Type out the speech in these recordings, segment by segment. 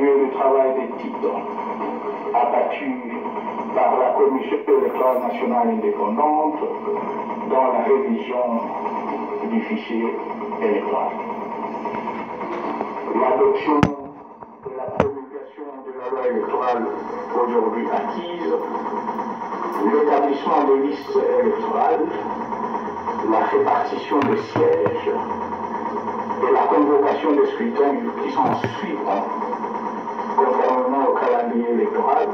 saluer le travail d'éthique abattu par la Commission électorale nationale indépendante dans la révision du fichier électoral. L'adoption et la promulgation de la loi électorale aujourd'hui acquise, l'établissement des listes électorales, la répartition des sièges et la convocation des scrutins qui sont suivants, conformément au calendrier électoral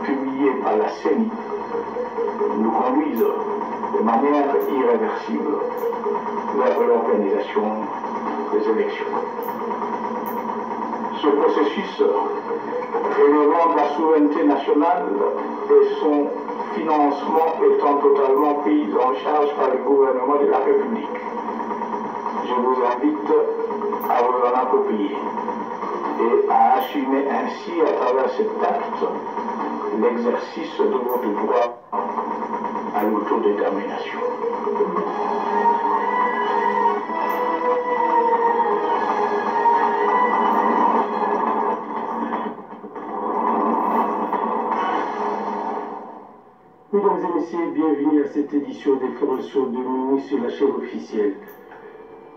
publié par la CENI, nous conduisent de manière irréversible vers l'organisation des élections. Ce processus relevant de la souveraineté nationale et son financement étant totalement pris en charge par le gouvernement de la République, je vous invite à vous en approprier et à assumer ainsi à travers cet acte l'exercice de votre droit à l'autodétermination. Mesdames et messieurs, bienvenue à cette édition des formations de minuit sur la chaîne officielle.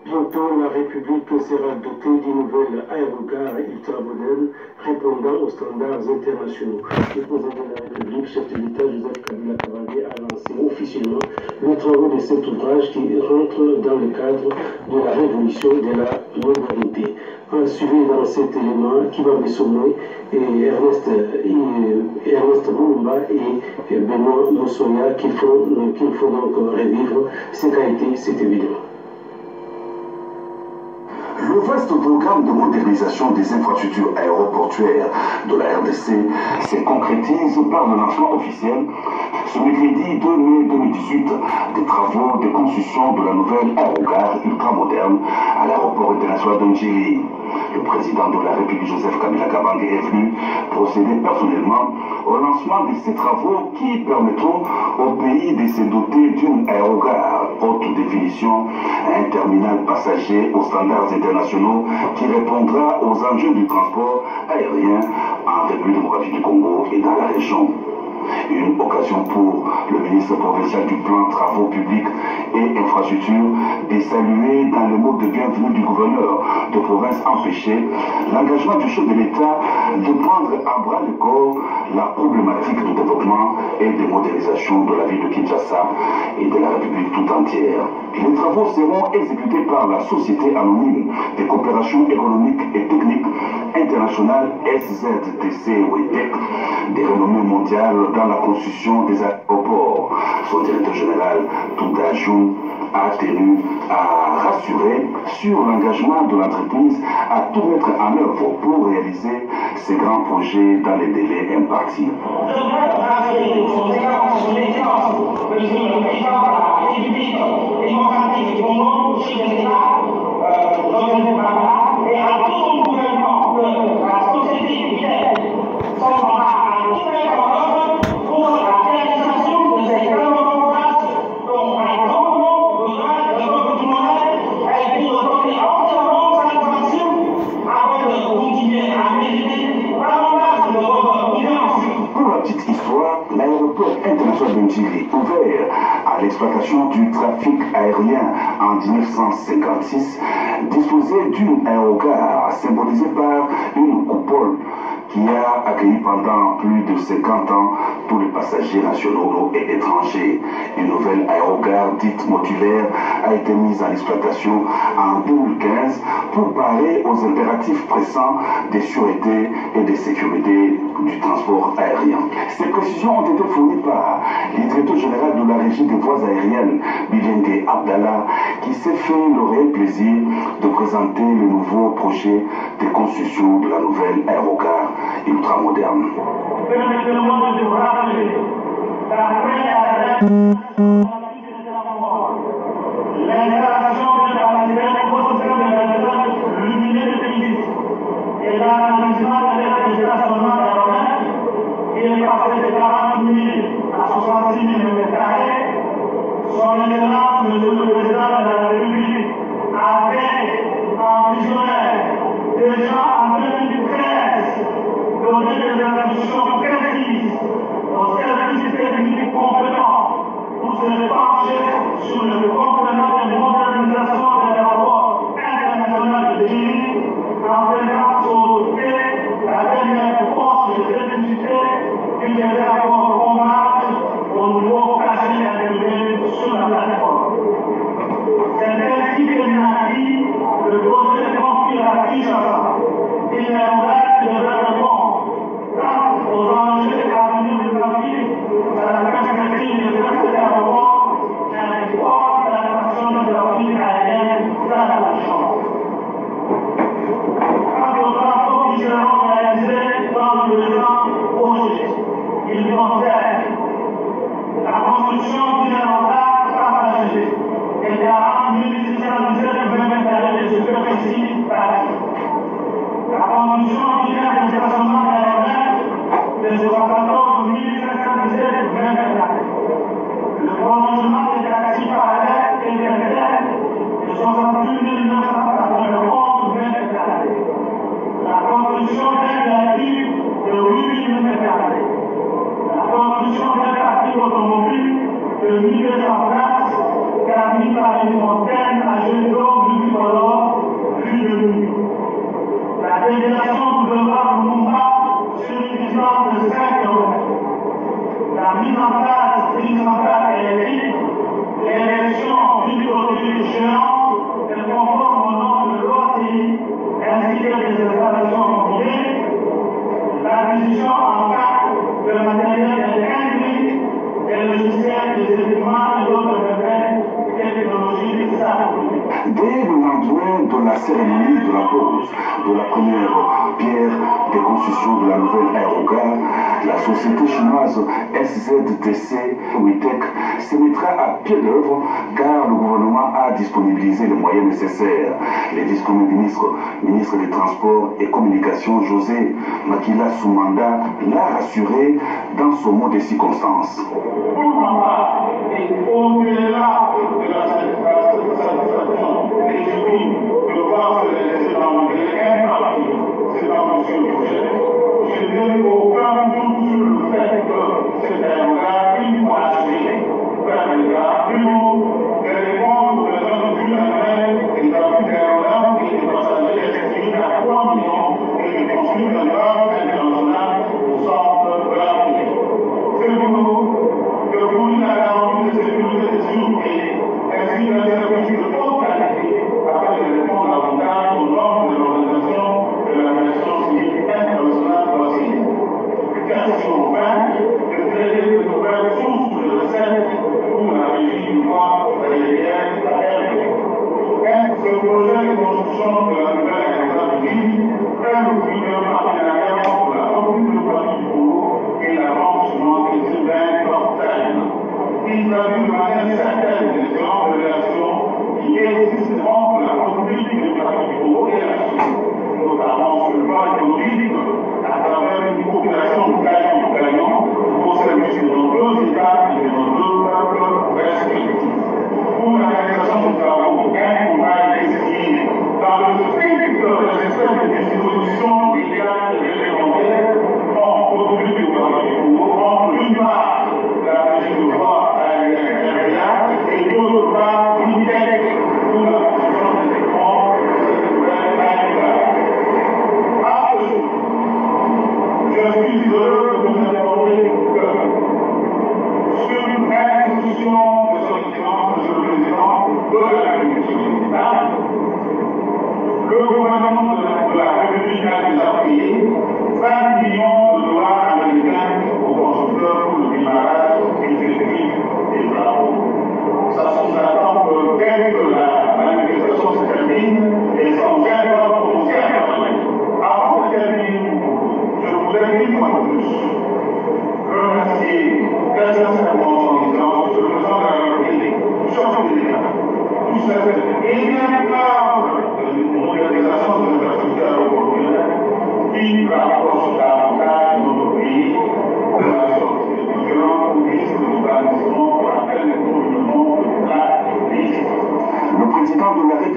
Bientôt, la République sera dotée d'une nouvelle aérogare ultramoderne répondant aux standards internationaux. Le président de la République, chef de l'État Joseph Kabila Kabange, a lancé officiellement les travaux de cet ouvrage qui rentre dans le cadre de la révolution de la modernité. En suivi dans cet élément, Kibambe Somé et Ernest Moulumba et Benoît Moussoya qu'il faut donc revivre ce qu'a été cet événement. Le vaste programme de modernisation des infrastructures aéroportuaires de la RDC se concrétise par le lancement officiel ce mercredi 2 mai 2018 des travaux de construction de la nouvelle aérogare ultramoderne à l'aéroport international d'Angély. Le président de la République Joseph Kabila Kabange est venu procéder personnellement au lancement de ces travaux qui permettront au pays de se doter d'une aérogare haute définition, un terminal passager aux standards internationaux qui répondra aux enjeux du transport aérien en République démocratique du Congo et dans la région. Une occasion pour le ministre provincial du plan travaux publics et infrastructures de saluer dans le mot de bienvenue du gouverneur de province empêché l'engagement du chef de l'État de prendre à bras le corps la problématique du développement et de modernisation de la ville de Kinshasa et de la République tout entière. Les travaux seront exécutés par la Société anonyme de coopération économique et technique internationale SZTC WETEC, des renommées mondiales dans la construction des aéroports. Son directeur général, Toudajou, a tenu à rassurer sur l'engagement de l'entreprise à tout mettre en œuvre pour réaliser ces grands projets dans les délais impartis. Ouvert à l'exploitation du trafic aérien en 1956, disposait d'une aérogare symbolisée par une coupole qui a accueilli pendant plus de 50 ans tous les passagers nationaux et étrangers. Une nouvelle aérogare dite modulaire a été mise en exploitation en 2015 pour parer aux impératifs pressants de sûreté et de sécurité du transport aérien. Ces précisions ont été fournies par le directeur général de la régie des voies aériennes, Bilengue Abdallah, qui s'est fait le réel plaisir de présenter le nouveau projet de construction de la nouvelle aérogare ultramoderne. L'installation de la lumineux de pays et l'arrondissement de l'administration aéronautique qui est passé de 40 000 à 66 000 m2, son excellence, monsieur le président de la République, avait en visionnaire déjà en 2013 doter des institutions précises, aux services techniques compétents, pour se pencher sur le complément de modernisation des rapports internationaux de Chine, en faisant sauter la dernière poche de l'électricité qui faisait encore hommage au nouveau cachet imprimé sur la plateforme. C'est ainsi que naquit le projet de construire la Kinshasa. Il est ouvert de développement, tant aux enjeux de l'avenir du trafic, à la perspective de cet aéroport, et à l'effort de l'adaptation de la trafic aérienne dans la région. Quant aux travaux qui seront réalisés dans le présent projet, ils concernent la construction d'une aéroport partagée et garant 1617 km de superficie bâtie. La construction d'une aire de stationnement aérien de 74 517 km. Le prolongement des taxis parallèles et verticales de 68 991 km. La construction d'un véhicule de 8 000 km. La construction d'un parking automobile de 1200 places, garni par une montagne à jeux d'eau multicolores vue de nuit. La délégation du boulevard Lumumba sur une distance de 5 km. La mise en place d'une centrale électrique, l'érection d'une clôture géante et conforme au nom de l'OCI, ainsi que des installations privées, l'acquisition en cas de matériel électrique et logiciel des équipements et d'autres domaines technologiques satellites. Dès le lendemain de la cérémonie de la pose de la première pierre de construction de la nouvelle aérogare, la société chinoise SZTC WITEC se mettra à pied d'œuvre car le gouvernement a disponibilisé les moyens nécessaires. Le vice-premier ministre des Transports et Communications, José Makila Soumanda, l'a rassuré dans son mot de circonstance. Pour ma part, et au-delà de la satisfaction légitime de voir se laisser dans le délai imparti, c'est dans le projet. Je n'ai aucun doute sur le fait que cet aérogare, une fois achevé, permettra plus haut de répondre aux besoins du humain et trafic aérien et des passagers estimés à 3 millions et de construire un hub international au centre de l'Afrique. C'est pour nous que fournir la garantie de sécurité des surveillés ainsi qu'un service de haute qualité afin de répondre davantage aux normes de l'organisation de l'aviation civile internationale d'OCI. Question 20, de traiter de nouvelles sources de recettes pour la régie du droit aérien aérien. Ce projet de construction de la nouvelle aéroport du Guinée est le fruit d'un partenariat entre la commune de Guadeloupe et la banque chinoise de Sylvain Corten. Il traduit de manière certaine les différentes relations qui existent entre la République de Guadeloupe et la Chine, notamment sur le plan économique, à travers une coopération gagnant-gagnant au service de nos deux États et de nos deux peuples respectifs. Pour l'organisation du travaux, un combat est signé dans le spirit des espèces de dispositions légales et réglementaires en République de Guadeloupe, entre d'une part la régie de droit aérien et d'autre part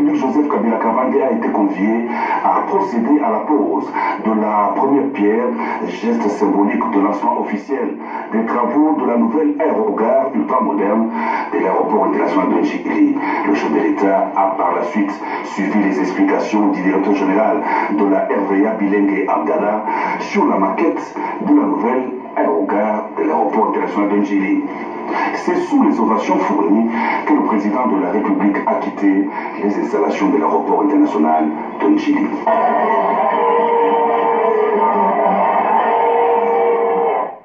République Joseph Kabila Kabange a été convié à procéder à la pose de la première pierre, geste symbolique de lancement officiel des travaux de la nouvelle aérogare ultramoderne de l'aéroport international de Njili. Le chef de l'État a par la suite suivi les explications du directeur général de la RVA Bilengue Abdallah sur la maquette de la nouvelle aérogare de l'aéroport international de Njili. C'est sous les ovations fournies que le président de la République a quitté les installations de l'aéroport international de Njili.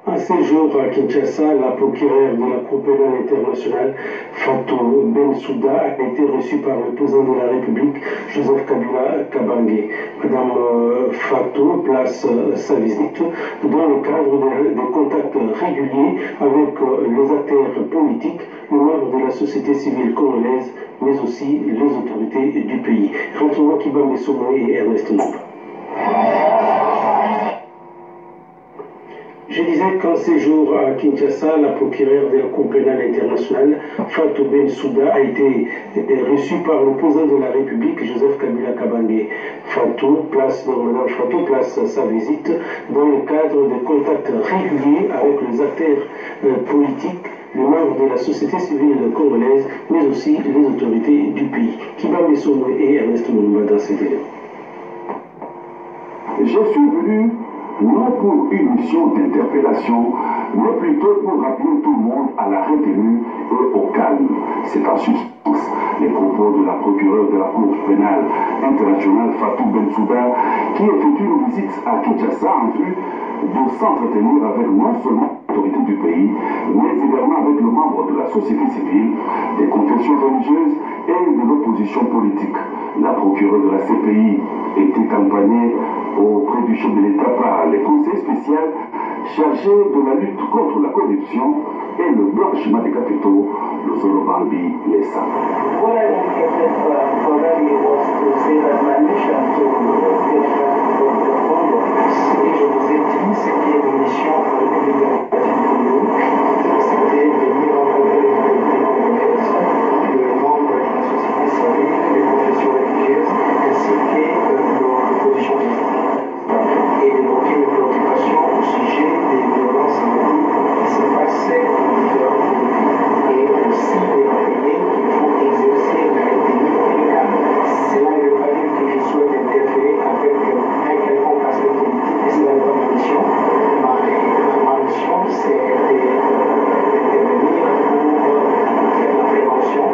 À ce jour à Kinshasa, la procureure de la Cour pénale internationale, Fatou Bensouda, a été reçue par le président de la République, Joseph Kabila Kabange. Madame Fatou place sa visite dans le cadre des contacts réguliers avec les acteurs politiques, les membres de la société civile congolaise, mais aussi les autorités du pays. Retrouvons Kibambe Somo et Ernest Nouba. Je disais qu'en séjour à Kinshasa, la procureure de la Cour pénale internationale, Fatou Bensouda, a été reçue par le président de la République, Joseph Kabila Kabange. Madame Fatou place sa visite dans le cadre de contacts réguliers avec les acteurs politiques, les membres de la société civile congolaise, mais aussi les autorités du pays. Kibambe Somo et Ernest Moumba dans ces éléments. Je suis venu non pour une mission d'interpellation, mais plutôt pour rappeler tout le monde à la retenue et au calme. C'est en substance les propos de la procureure de la Cour pénale internationale, Fatou Bensouda, qui effectue une visite à Kinshasa en vue de s'entretenir avec non seulement l'autorité du pays, mais également avec le membre de la société civile, des confessions religieuses et de l'opposition politique. La procureure de la CPI était accompagnée auprès du chef de l'État par les conseils spéciaux chargés de la lutte contre la corruption et le blanchiment des capitaux, le Solobambi Lessa. What I indicated already was to say that my mission to get back to the Congo, et je vous ai dit, c'était une mission pour le République démocratique du Congo, c'était de venir rencontrer les autorités congolaises, les membres de la société civile, les confessions religieuses, ainsi que l'opposition politique, et d'évoquer les préoccupations au sujet des violences en groupe qui se passaient dans différents pays, et aussi les rappeler qu'il faut exercer la République et le calme. Cela ne veut pas dire que je souhaite interférer avec un quelconque aspect politique, et cela n'est pas ma mission. Ma mission, c'est d'intervenir pour faire la prévention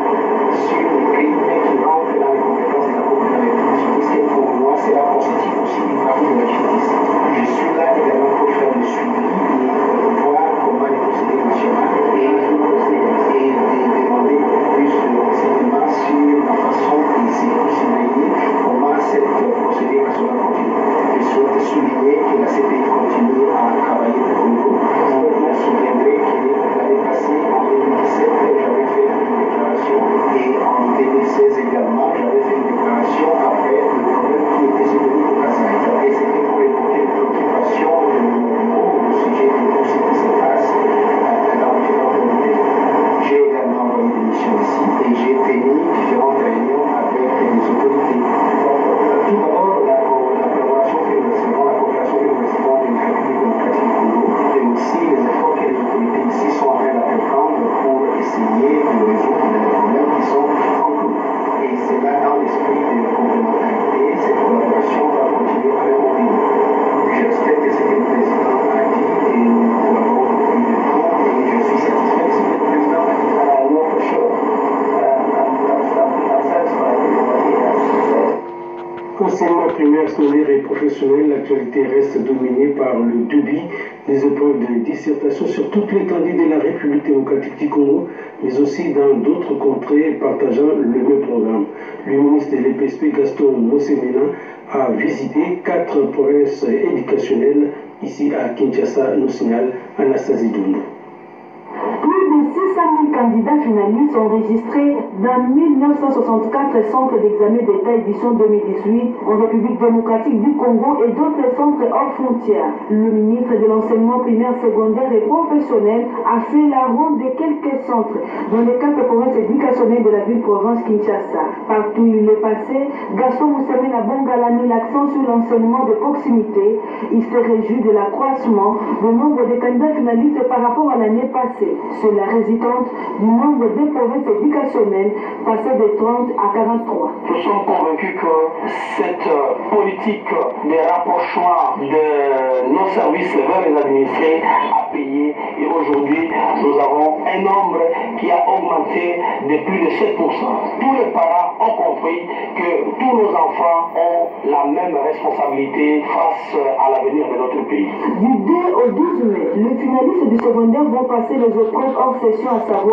sur les crimes qui rentrent dans les compétences de la Cour pénale internationale, puisque pour moi, cela constitue aussi une partie de la justice. Je suis là également pour faire le suivi et voir comment les procédures nationales et demander plus de renseignements sur la façon et surveiller comment cette procédure nationale continue. Je souhaite souligner que la CPI continue à travailler pour nous. Vous vous souviendrez que l'année passée, en 2017, j'avais fait une déclaration et en 2016 également, j'avais fait une déclaration après le problème qui était survenu au Kazaï. Et c'était pour évoquer les préoccupations de nos au sujet de tout ce qui se passe dans différents comités. J'ai également envoyé des missions ici et j'ai tenu différentes réunions avec les autorités. Tout d'abord, la collaboration que nous recevons, la coopération que nous recevons de la République démocratique du Congo et aussi les efforts que les autorités ici sont en train d'entreprendre pour essayer de résoudre les problèmes qui sont en cours. Et c'est là dans l'esprit de complémentarité, cette collaboration va continuer avec mon pays. Je respecte ce que le président a dit et nous collaborons depuis le temps et je suis satisfait de ce que le président a dit. For sure. I'm satisfied with what he has said. Concernant la primaire scolaire et professionnelle, l'actualité reste dominée par le débit des épreuves de dissertation sur toute l'étendue de la République démocratique du Congo, mais aussi dans d'autres contrées partageant le même programme. Le ministre de l'EPSP, Gaston Mosemena, a visité 4 provinces éducationnelles ici à Kinshasa, nous signale Anastasie Doumbo. Plus de 600 000 candidats finalistes enregistrés dans 1964 centres d'examen d'État édition 2018 en République démocratique du Congo et d'autres centres hors frontières. Le ministre de l'enseignement primaire, secondaire et professionnel a fait la ronde de quelques centres dans les 4 provinces éducationnelles de la ville-province Kinshasa. Partout où il est passé, Gaston Moussamé Nabongal a mis l'accent sur l'enseignement de proximité. Il s'est réjoui de l'accroissement du nombre de candidats finalistes par rapport à l'année passée. Cela résultante du nombre de provinces éducationnelles passé de 30 à 43. Nous sommes convaincus que cette politique de rapprochement de nos services vers les administrés a payé et aujourd'hui nous avons un nombre qui a augmenté de plus de 7%. Tous les parents ont compris que tous nos enfants ont la même responsabilité face à l'avenir de notre pays. Du 2 au 12 mai, les finalistes du secondaire vont passer les épreuves hors session, à savoir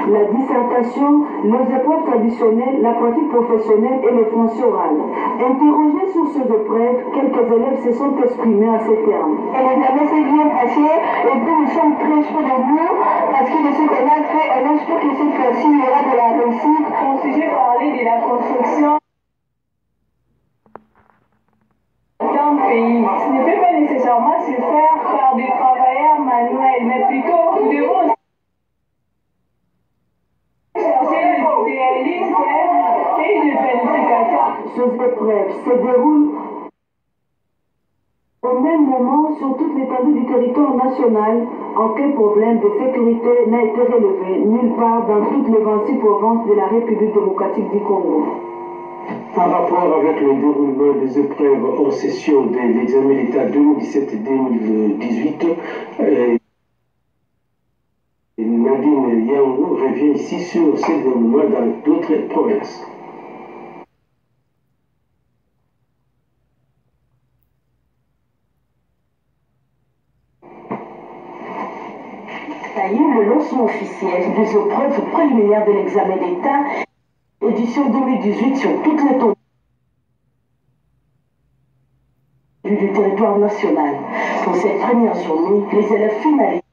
la dissertation, les épreuves traditionnelles, la pratique professionnelle et le français oral. Interrogés sur ces épreuves, quelques élèves se sont exprimés à ces termes. L'examen s'est bien passé et puis nous sommes très chauds de nous parce que de ce qu'on a fait, on espère que cette fois-ci il y aura de la réussite. Mon sujet parlait de la construction d'un pays. Ce ne peut pas nécessairement se faire par des travailleurs manuels, mais plutôt nous devons chercher des idéalistes et des planificateurs. Ces épreuves se déroulent au même moment sur toute l'étendue du territoire national. Aucun problème de sécurité n'a été relevé nulle part dans toutes les 26 provinces de la République démocratique du Congo. En rapport avec le déroulement des épreuves hors session de l'examen d'État 2017-2018, Nadine Yangou revient ici sur ces déroulements dans d'autres provinces. Le lancement officiel des épreuves préliminaires de l'examen d'État, édition 2018 sur toutes les taux du territoire national. Pour cette première journée, les élèves finalistes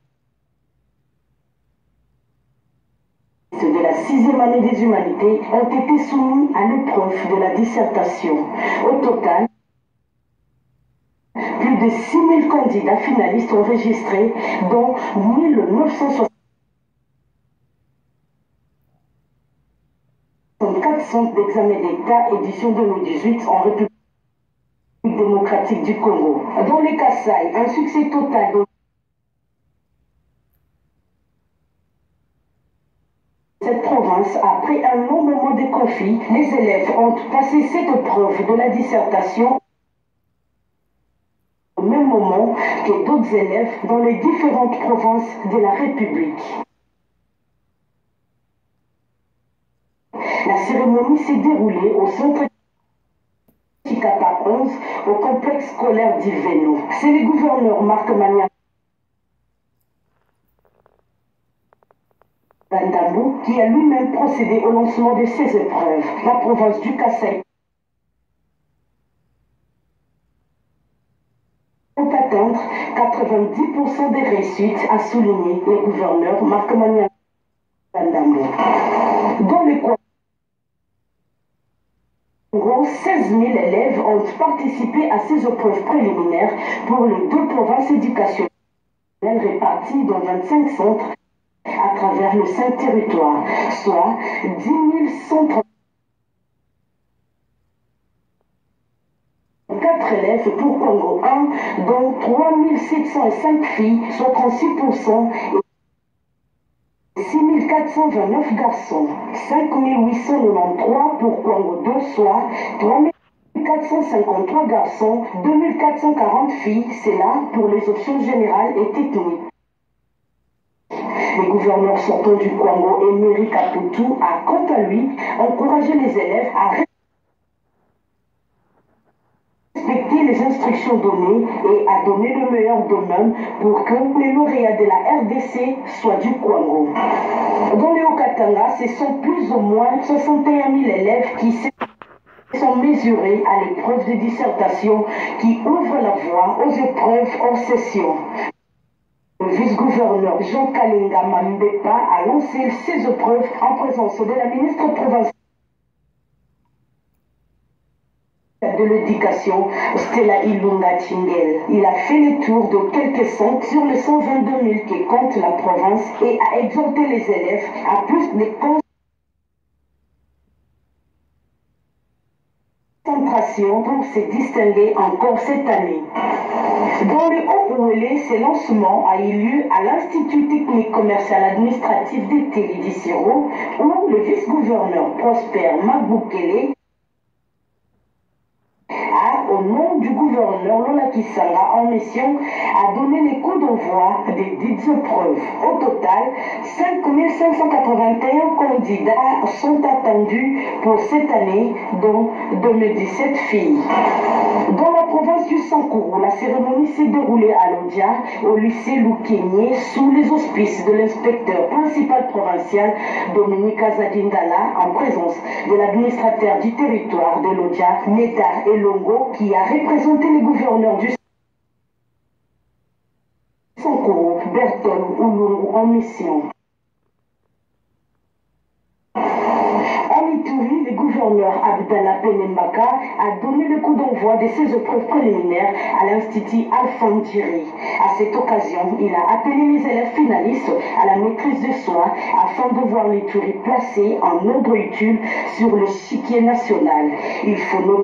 de la 6e année des humanités ont été soumis à l'épreuve de la dissertation. Au total, plus de 6000 candidats finalistes enregistrés, dont 1964 centres d'examen d'État, édition 2018 en République démocratique du Congo. Dans les Kasaï, un succès total de cette province, après un long moment de conflit, les élèves ont passé cette épreuve de la dissertation au même moment que d'autres élèves dans les différentes provinces de la République. La cérémonie s'est déroulée au centre Chikapa 11, au complexe scolaire d'Iveno. C'est le gouverneur Marc Magnan Dandambou qui a lui-même procédé au lancement de ces épreuves. La province du Kasaï peut atteindre 90% des réussites, a souligné le gouverneur Marc Magnan Dandambou. Dans le Congo, 16 000 élèves ont participé à ces épreuves préliminaires pour les 2 provinces éducationnelles réparties dans 25 centres à travers le 5 territoires, soit 10 134 élèves pour Congo 1, dont 3 705 filles, soit 36%, et 6 429 garçons, 5 893 pour Congo 2, soit 3 453 garçons, 2 440 filles, c'est là pour les options générales et techniques. Le gouverneur sortant du Congo, Emery Kaputu, a quant à lui encouragé les élèves à respecter les instructions données et à donner le meilleur d'eux-mêmes pour que les lauréats de la RDC soient du Congo. Dans le Haut-Katanga, ce sont plus ou moins 61 000 élèves qui sont mesurés à l'épreuve de dissertation qui ouvre la voie aux épreuves hors session. Le vice-gouverneur Jean Kalinga Mambepa a lancé ses épreuves en présence de la ministre provinciale de l'éducation, Stella Ilunga Chingel. Il a fait le tour de quelques centres sur les 122 000 qui comptent la province et a exhorté les élèves à plus de concentration pour se distinguer encore cette année. Dans le Haut-Ouélé, ce lancement a eu lieu à l'Institut technique commercial administratif de Télédiciro, où le vice-gouverneur Prosper Maboukele a, au nom du gouverneur Lola Kisanga en mission, a donné les coups d'envoi des dites épreuves. Au total, 5 581 candidats sont attendus pour cette année, dont 2017 filles. Dans la province du Sankourou, la cérémonie s'est déroulée à Lodja, au lycée Loukénier, sous les auspices de l'inspecteur principal provincial Dominique Azadingala, en présence de l'administrateur du territoire de Lodja, Médar Elongo, qui a représenté les gouverneurs du Sankourou, Berton Oulungu en mission. En Ituri, le gouverneur Abdallah Penembaka a donné le coup d'envoi de ses épreuves préliminaires à l'Institut Alfandjiri. À cette occasion, il a appelé les élèves finalistes à la maîtrise de soi afin de voir l'Ituri placé en ordre utile sur le chiquier national. Il faut noter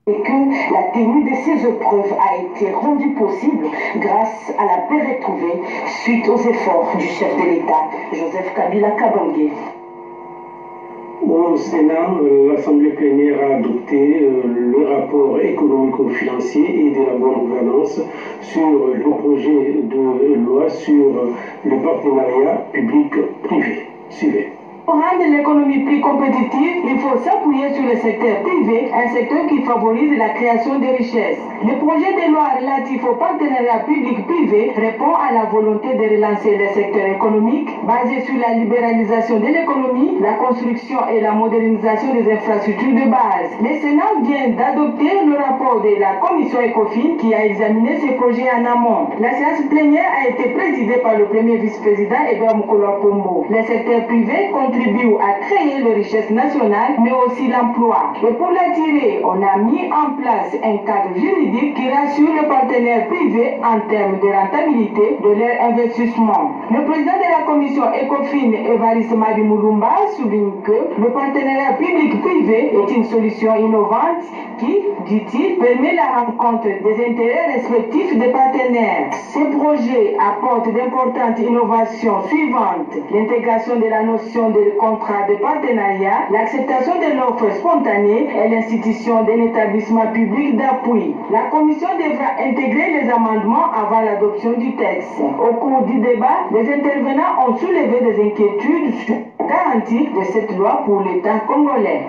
que la tenue de ces épreuves a été rendue possible grâce à la paix retrouvée suite aux efforts du chef de l'État, Joseph Kabila Kabange. Au Sénat, l'Assemblée plénière a adopté le rapport économico-financier et de la bonne gouvernance sur le projet de loi sur le partenariat public-privé. Suivez. Pour rendre l'économie plus compétitive, il faut s'appuyer sur le secteur privé, un secteur qui favorise la création de richesses. Le projet de loi relatif au partenariat public-privé répond à la volonté de relancer le secteur économique basé sur la libéralisation de l'économie, la construction et la modernisation des infrastructures de base. Le Sénat vient d'adopter le rapport de la commission ECOFIN qui a examiné ce projet en amont. La séance plénière a été présidée par le premier vice-président Edouard Moukola Pombo. Le secteur privé contribue à créer les richesses nationales, mais aussi l'emploi. Et pour l'attirer, on a mis en place un cadre juridique qui rassure les partenaires privés en termes de rentabilité de leur investissement. Le président de la commission ECOFIN, Évariste Madi Moulumba, souligne que le partenariat public-privé est une solution innovante qui, dit-il, permet la rencontre des intérêts respectifs des partenaires. Ce projet apporte d'importantes innovations suivantes: l'intégration de la notion de contrat de partenariat, l'acceptation de l'offre spontanée et l'institution d'un établissement public d'appui. La Commission devra intégrer les amendements avant l'adoption du texte. Au cours du débat, les intervenants ont soulevé des inquiétudes sur la garantie de cette loi pour l'État congolais.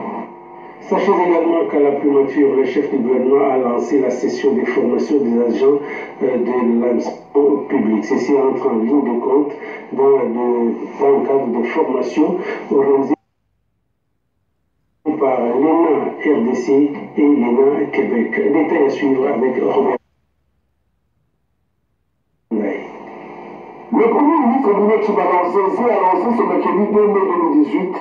Sachez également qu'à la primature, le chef du gouvernement a lancé la session de formation des agents de l'administration publique. Ceci entre en ligne de compte dans le cadre de formation organisée par l'ENA RDC et l'ENA Québec. Détail à suivre avec Robert. Le Premier ministre Bruno Tchibalonzé a lancé ce mercredi 2 mai 2018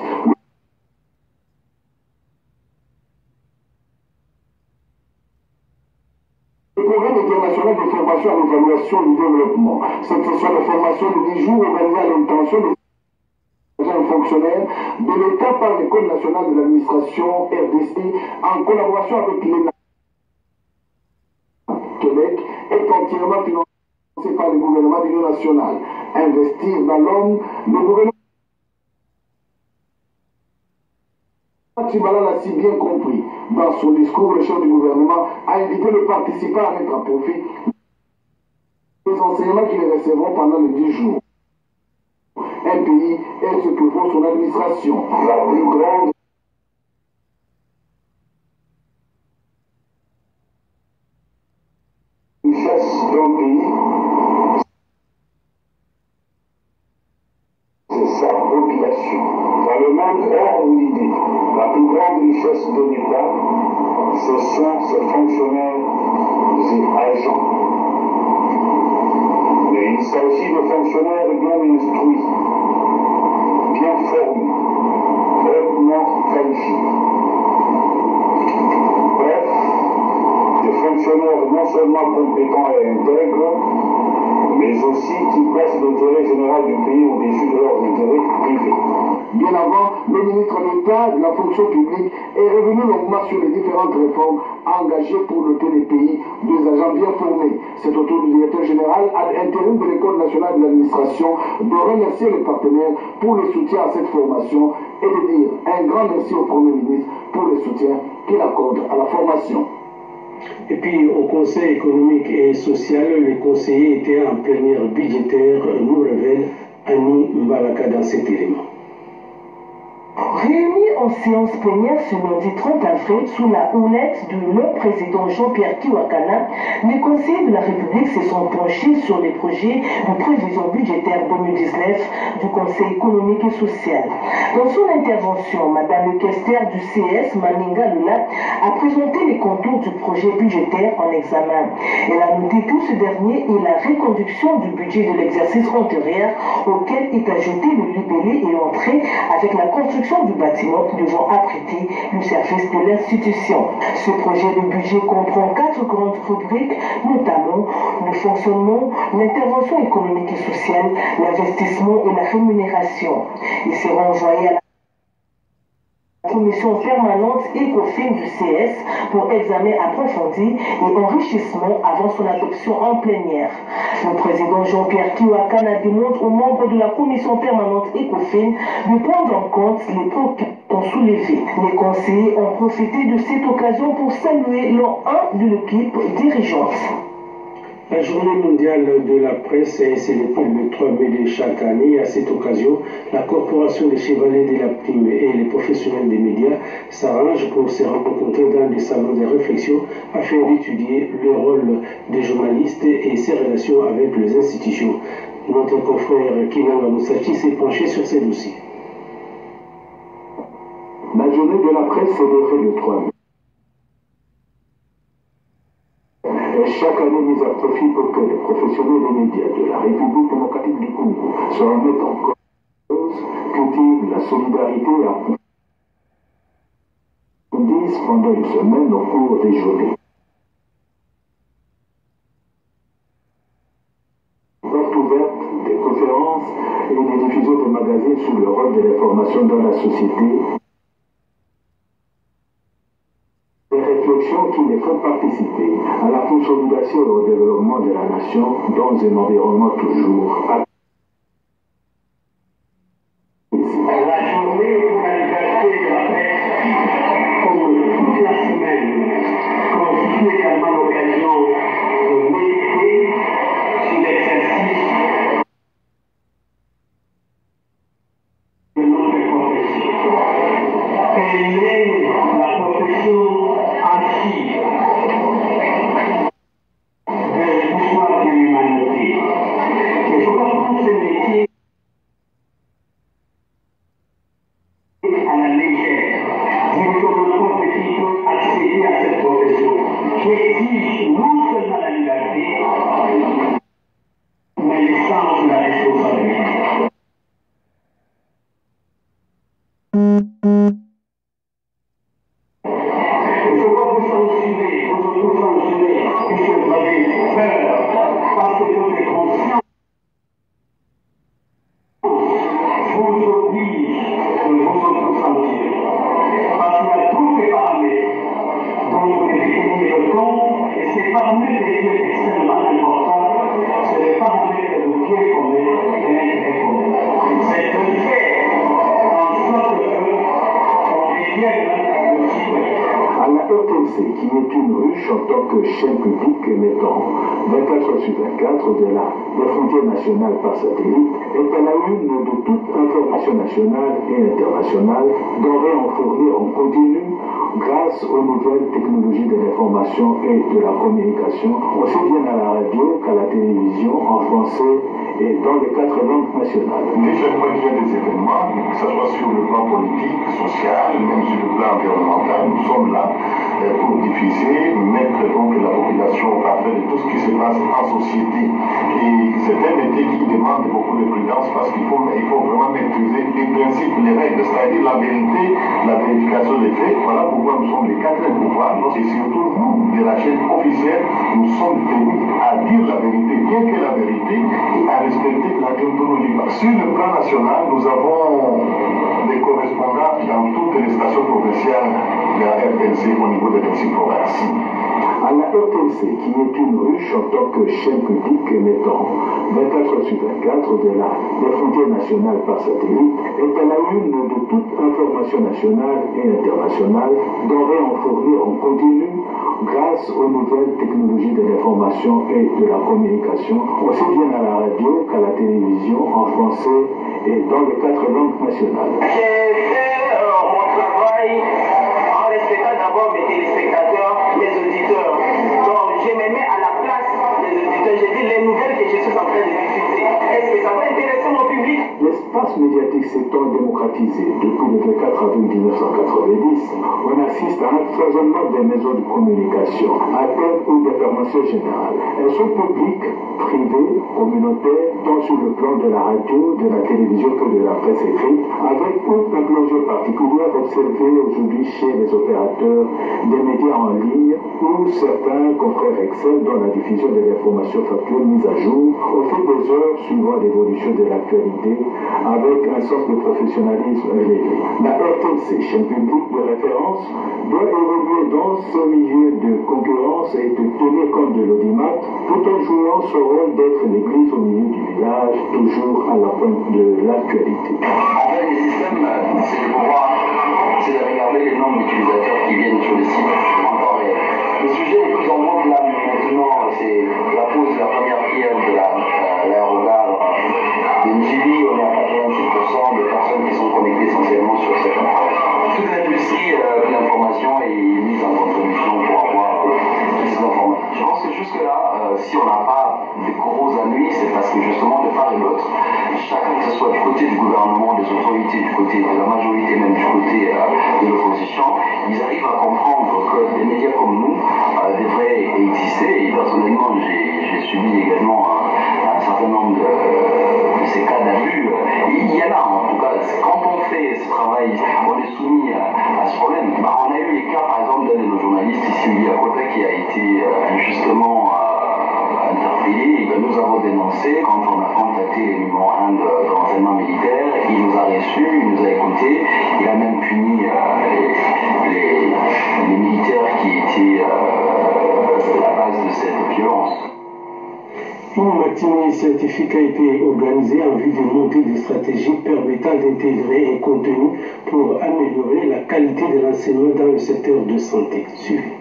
le programme international de formation à l'évaluation du développement. Cette session de formation de 10 jours organisée à l'intention des agents fonctionnaires de l'État par l'École nationale de l'administration RDC en collaboration avec l'ENA Québec est entièrement financée par le gouvernement de l'Union nationale. Investir dans l'homme, le gouvernement Tchibala l'a si bien compris. Dans son discours, le chef du gouvernement a invité les participants à mettre à profit les enseignements qu'ils recevront pendant les 10 jours. Un pays est ce que vaut son administration. La plus grande richesse d'un pays, c'est sa population. Dans le monde hors l'idée, la plus grande richesse de l'État, ce sont ses fonctionnaires et agents. fonctionnaires bien instruits, bien formés, hautement qualifiés. Bref, des fonctionnaires non seulement compétents et intègres, mais aussi qui placent l'intérêt général du pays au-dessus de leurs intérêts privés. Bien avant, le ministre d'État de la fonction publique est revenu longuement sur les différentes réformes engagées pour doter les pays des agents bien formés. C'est au tour du directeur général ad intérim de l'École nationale de l'administration de remercier les partenaires pour le soutien à cette formation et de dire un grand merci au Premier ministre pour le soutien qu'il accorde à la formation. Et puis au Conseil économique et social, les conseillers étaient en plénière budgétaire, nous révèle Annie Mbalaka dans cet élément. Réunis en séance plénière ce lundi 30 avril sous la houlette de leur président Jean-Pierre Kiwakana, les conseillers de la République se sont penchés sur les projets de prévision budgétaire 2019 du Conseil économique et social. Dans son intervention, Madame le questeur du CS, Maninga Lula, a présenté les contours du projet budgétaire en examen. Elle a noté que ce dernier est la reconduction du budget de l'exercice antérieur auquel est ajouté le libellé et entrée avec la construction du bâtiment devant abriter le service de l'institution. Ce projet de budget comprend 4 grandes rubriques, notamment le fonctionnement, l'intervention économique et sociale, l'investissement et la rémunération. Ils seront envoyés à la commission permanente ECOFIN du CS pour examen approfondi et enrichissement avant son adoption en plénière. Le président Jean-Pierre Kiwakana demande aux membres de la commission permanente ECOFIN de prendre en compte les préoccupations soulevées. Les conseillers ont profité de cette occasion pour saluer l'an 1 de l'équipe dirigeante. La journée mondiale de la presse est célébrée le 3 mai de chaque année. À cette occasion, la Corporation des Chevaliers de la Plume et les professionnels des médias s'arrangent pour se rencontrer dans des salons de réflexion afin d'étudier le rôle des journalistes et ses relations avec les institutions. Notre confrère Kinanga Moussachi s'est penché sur ces dossiers. La journée de la presse célébrée le 3 mai. Chaque année mise à profit pour que les professionnels des médias de la République démocratique du Congo se remettent en cause, cultivent la solidarité et approfondissent pendant une semaine au cours des journées. Portes ouvertes, des conférences et des diffusions de magazines sur le rôle de l'information dans la société. Qui les font participer à la consolidation et au développement de la nation dans un environnement toujours actif. La journée pour la liberté de la presse, comme toute la semaine, constitue également l'occasion de méditer sur l'exercice de notre profession. Elle est la profession de l'histoire de l'humanité. Et je crois que ce métier à la légère. Nous sommes compétents à accéder à cette profession qui exige non seulement la liberté, mais le sens de la responsabilité. Parce que votre conscience vous oblige de vous autocensurer. Parce qu'il y a tous les paramètres dont vous devez tenir compte, et ces paramètres sont extrêmement importants. C'est les paramètres de bien commun et l'intérêt commun. C'est de faire en sorte qu'on devienne le citoyen. À la RTNC, qui est une ruche en tant que chaîne publique émettant 24 sur 24 des frontières nationales par satellite, est à la une de toute information nationale et internationale, denrée en fournir en continu grâce aux nouvelles technologies de l'information et de la communication, aussi bien à la radio qu'à la télévision, en français et dans les 4 langues nationales. Dès chaque fois qu'il y a des événements, que ce soit sur le plan politique, social, même sur le plan environnemental, nous sommes là pour diffuser, mettre donc la population au parfait de tout ce qui se passe en société. Et c'est un métier qui demande beaucoup de prudence parce qu'il faut vraiment maîtriser les principes, les règles, c'est-à-dire la vérité, la vérification des faits. Voilà pourquoi nous sommes les quatre pouvoirs. Et surtout, nous, de la chaîne officielle, nous sommes tenus à dire la vérité, bien que la vérité, et à respecter la déontologie. Sur le plan national, nous avons des correspondants dans toutes les stations provinciales de la RTNC au niveau des 26 provinces. À la RTNC, qui est une ruche en tant que chaîne publique émettant 24/24 des frontières nationales par satellite, est à la une de toute information nationale et internationale, denrée en fournir en continu grâce aux nouvelles technologies de l'information et de la communication, aussi bien à la radio qu'à la télévision en français et dans les 4 langues nationales. J'ai fait mon travail en respectant d'abord mes téléspectateurs, les auditeurs. Donc je me mets à la place des auditeurs. J'ai dit les nouvelles que je suis en train de diffuser. Est-ce que ça va intéresser mon public? L'espace médiatique s'étant démocratisé depuis le 24 avril 1990, on assiste à un foisonnement des maisons de communication, à thème ou d'information générale. Elles sont publiques, privées, communautaires, tant sur le plan de la radio, de la télévision que de la presse écrite, avec une implosion particulière observée aujourd'hui chez les opérateurs des médias en ligne, où certains confrères excellent dans la diffusion de l'information factuelle mise à jour au fil des heures suivant l'évolution de l'actualité, avec un sens de professionnalisme élevé. La RTNC, chaîne publique de référence, doit évoluer dans ce milieu de concurrence et de tenir compte de l'audimat, tout en jouant son rôle d'être l'église au milieu du village, toujours à la pointe de l'actualité. En fait, les systèmes, c'est de pouvoir, c'est de regarder les nombres d'utilisateurs qui viennent sur le site en temps réel. Le sujet le plus en vogue là maintenant, c'est la pose de la première pierre de l'aérogare de Njili. On est à 86% de personnes qui sont connectées essentiellement sur cette information. Toute l'industrie de l'information est mise en contribution pour avoir toutes ces informations. Je pense que jusque-là, si on n'a pas de gros ennuis, c'est parce que justement de part et d'autre, chacun que ce soit du côté du gouvernement, des autorités, du côté de la majorité, même du côté de l'opposition, ils arrivent à comprendre que des médias comme nous devraient exister. Et personnellement, j'ai subi également un certain nombre de ces cas d'abus. Il y en a en tout cas. Quand on fait ce travail, on est soumis à ce problème. On a eu les cas par exemple d'un de nos journalistes ici, William Kota, qui a été injustement interpellé et que nous avons dénoncé quand on a contacté les numéros 1 de l'enseignement militaire. Il nous a reçus, il nous a écoutés, il a même puni les militaires qui étaient la base de cette violence. Une matinée scientifique a été organisée en vue de monter des stratégies permettant d'intégrer un contenu pour améliorer la qualité de l'enseignement dans le secteur de santé. Suivez.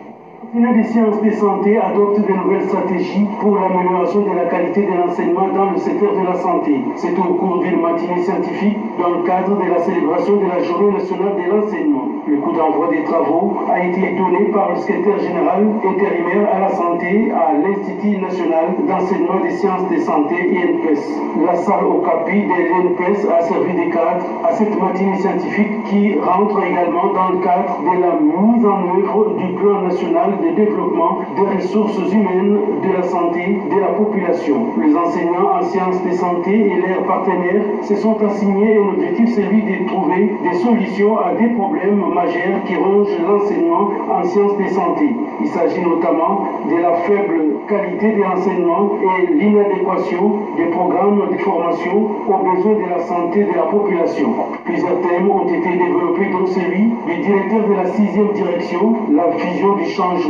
Des sciences de santé adopte de nouvelles stratégies pour l'amélioration de la qualité de l'enseignement dans le secteur de la santé. C'est au cours d'une matinée scientifique dans le cadre de la célébration de la Journée nationale de l'enseignement. Le coup d'envoi des travaux a été donné par le secrétaire général intérimaire à la santé à l'Institut national d'enseignement des sciences de santé INPES. La salle au capi de l'INPES a servi de cadre à cette matinée scientifique qui rentre également dans le cadre de la mise en œuvre du plan national de développement des ressources humaines, de la santé, de la population. Les enseignants en sciences de santé et leurs partenaires se sont assignés un objectif, celui de trouver des solutions à des problèmes majeurs qui rongent l'enseignement en sciences de santé. Il s'agit notamment de la faible qualité de l'enseignement et l'inadéquation des programmes de formation aux besoins de la santé de la population. Plusieurs thèmes ont été développés, dont celui du directeur de la 6e direction, la vision du changement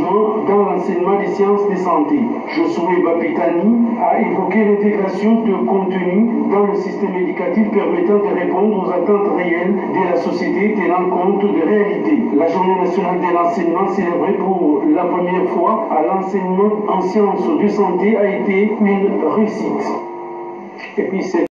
dans l'enseignement des sciences de santé. Josué Bapitani a évoqué l'intégration de contenu dans le système éducatif permettant de répondre aux attentes réelles de la société tenant compte de réalités. La Journée nationale de l'enseignement célébrée pour la première fois à l'enseignement en sciences de santé a été une réussite. Et puis